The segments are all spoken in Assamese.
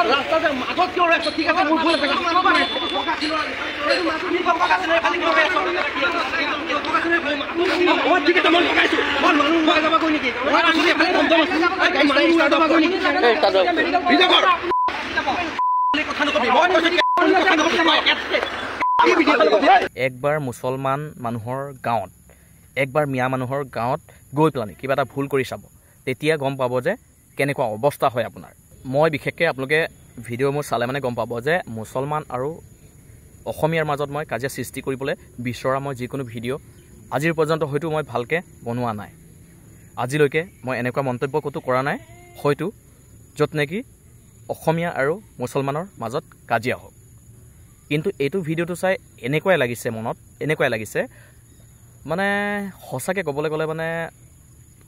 ৰাস্তাতে আগত কিয় ৰৈ আছ ঠিক আছে মোৰ ভুল আছে ঠিক আছে মই লগাইছো মই মানুহ লগাই যাব গৈ নেকি একবাৰ মুছলমান মানুহৰ গাঁৱত একবাৰ মিয়া মানুহৰ গাঁৱত গৈ পেলানি কিবা এটা ভুল কৰি চাব তেতিয়া গম পাব যে কেনেকুৱা অৱস্থা হয় আপোনাৰ মই বিশেষকৈ আপোনালোকে ভিডিঅ' মোৰ চালে মানে গম পাব যে মুছলমান আৰু অসমীয়াৰ মাজত মই কাজিয়া সৃষ্টি কৰিবলৈ বিচৰা মই যিকোনো ভিডিঅ' আজিৰ পৰ্যন্ত হয়তো মই ভালকৈ বনোৱা নাই আজিলৈকে মই এনেকুৱা মন্তব্য ক'তো কৰা নাই হয়তো য'ত নেকি অসমীয়া আৰু মুছলমানৰ মাজত কাজিয়া হওক কিন্তু এইটো ভিডিঅ'টো চাই এনেকুৱাই লাগিছে মনত এনেকুৱাই লাগিছে মানে সঁচাকৈ ক'বলৈ গ'লে মানে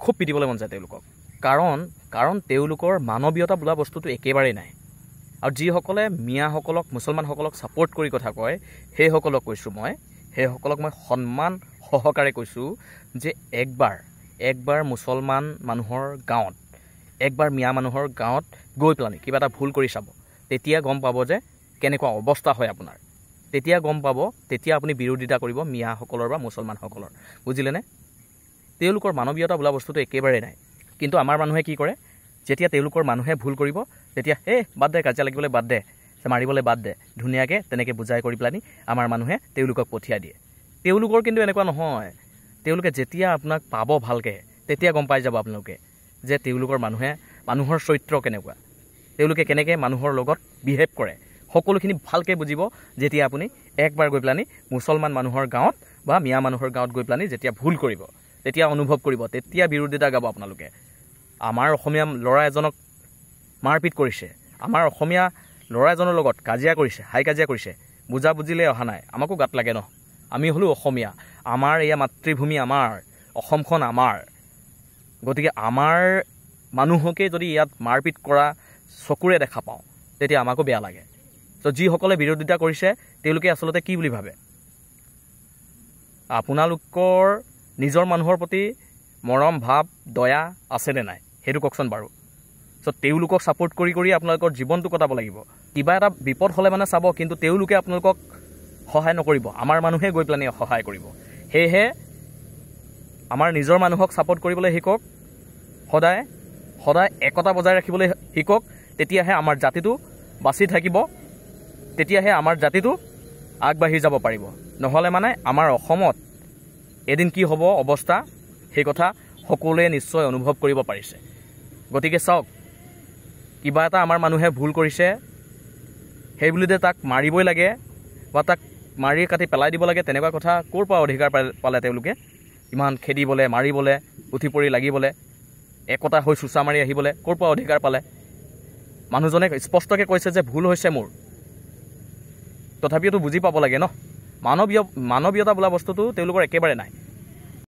খুব পিটিবলৈ মন যায় তেওঁলোকক কাৰণ তেওঁলোকৰ মানৱীয়তা বোলা বস্তুটো একেবাৰেই নাই আৰু যিসকলে মিয়াসকলক মুছলমানসকলক ছাপোৰ্ট কৰি কথা কয় সেইসকলক কৈছোঁ সেইসকলক মই সন্মান সহকাৰে কৈছোঁ যে একবাৰ মুছলমান মানুহৰ গাঁৱত একবাৰ মিয়া মানুহৰ গাঁৱত গৈ পেলানি কিবা এটা ভুল কৰি চাব তেতিয়া গম পাব যে কেনেকুৱা অৱস্থা হয় আপোনাৰ তেতিয়া গম পাব তেতিয়া আপুনি বিৰোধিতা কৰিব মিয়াসকলৰ বা মুছলমানসকলৰ বুজিলেনে তেওঁলোকৰ মানৱীয়তা বোলা বস্তুটো একেবাৰে নাই কিন্তু আমাৰ মানুহে কি কৰে যেতিয়া তেওঁলোকৰ মানুহে ভুল কৰিব তেতিয়া বাদ দে কাজিয়া লাগিবলৈ বাদ দে মাৰিবলৈ বাদ দে ধুনীয়াকৈ তেনেকৈ বুজাই কৰি পেলানি আমাৰ মানুহে তেওঁলোকক পঠিয়াই দিয়ে তেওঁলোকৰ কিন্তু এনেকুৱা নহয় তেওঁলোকে যেতিয়া আপোনাক পাব ভালকৈ তেতিয়া গম পাই যাব আপোনালোকে যে তেওঁলোকৰ মানুহৰ চৰিত্ৰ কেনেকুৱা তেওঁলোকে কেনেকৈ মানুহৰ লগত বিহেভ কৰে সকলোখিনি ভালকৈ বুজিব যেতিয়া আপুনি একবাৰ গৈ পেলানি মুছলমান মানুহৰ গাঁৱত বা মিয়া মানুহৰ গাঁৱত গৈ পেলানি যেতিয়া ভুল কৰিব তেতিয়া অনুভৱ কৰিব তেতিয়া বিৰোধিতা গাব আপোনালোকে আমাৰ অসমীয়া ল'ৰা এজনক মাৰপিট কৰিছে আমাৰ অসমীয়া ল'ৰা এজনৰ লগত কাজিয়া কৰিছে হাই কাজিয়া কৰিছে বুজা বুজিলে অহা নাই আমাকো গাত লাগে ন আমি হ'লো অসমীয়া আমাৰ এয়া মাতৃভূমি আমাৰ অসমখন আমাৰ গতিকে আমাৰ মানুহকে যদি ইয়াত মাৰপিট কৰা চকুৰে দেখা পাওঁ তেতিয়া আমাকো বেয়া লাগে তো যিসকলে বিৰোধিতা কৰিছে তেওঁলোকে আচলতে কি বুলি ভাবে আপোনালোকৰ নিজৰ মানুহৰ প্ৰতি মৰম ভাৱ দয়া আছেনে নাই সেইটো কওকচোন বাৰু চ' তেওঁলোকক ছাপোৰ্ট কৰি আপোনালোকৰ জীৱনটো কটাব লাগিব কিবা এটা বিপদ হ'লে মানে চাব কিন্তু তেওঁলোকে আপোনালোকক সহায় নকৰিব আমাৰ মানুহে গৈ পেলানি সহায় কৰিব সেয়েহে আমাৰ নিজৰ মানুহক ছাপোৰ্ট কৰিবলৈ শিকক সদায় একতা বজাই ৰাখিবলৈ শিকক তেতিয়াহে আমাৰ জাতিটো বাচি থাকিব তেতিয়াহে আমাৰ জাতিটো আগবাঢ়ি যাব পাৰিব নহ'লে মানে আমাৰ অসমত এদিন কি হ'ব অৱস্থা সেই কথা সকলোৱে নিশ্চয় অনুভৱ কৰিব পাৰিছে গতিকে চাওক কিবা এটা আমাৰ মানুহে ভুল কৰিছে সেই বুলিতে তাক মাৰিবই লাগে বা তাক মাৰি কাটি পেলাই দিব লাগে তেনেকুৱা কথা ক'ৰ পৰা অধিকাৰ পালে তেওঁলোকে ইমান খেদিবলৈ মাৰিবলৈ উঠি পৰি লাগিবলৈ একতা হৈ চুচা মাৰি আহিবলৈ ক'ৰ পৰা অধিকাৰ পালে মানুহজনে স্পষ্টকৈ কৈছে যে ভুল হৈছে মোৰ তথাপিওতো বুজি পাব লাগে ন মানৱীয়তা বোলা বস্তুটো তেওঁলোকৰ একেবাৰে নাই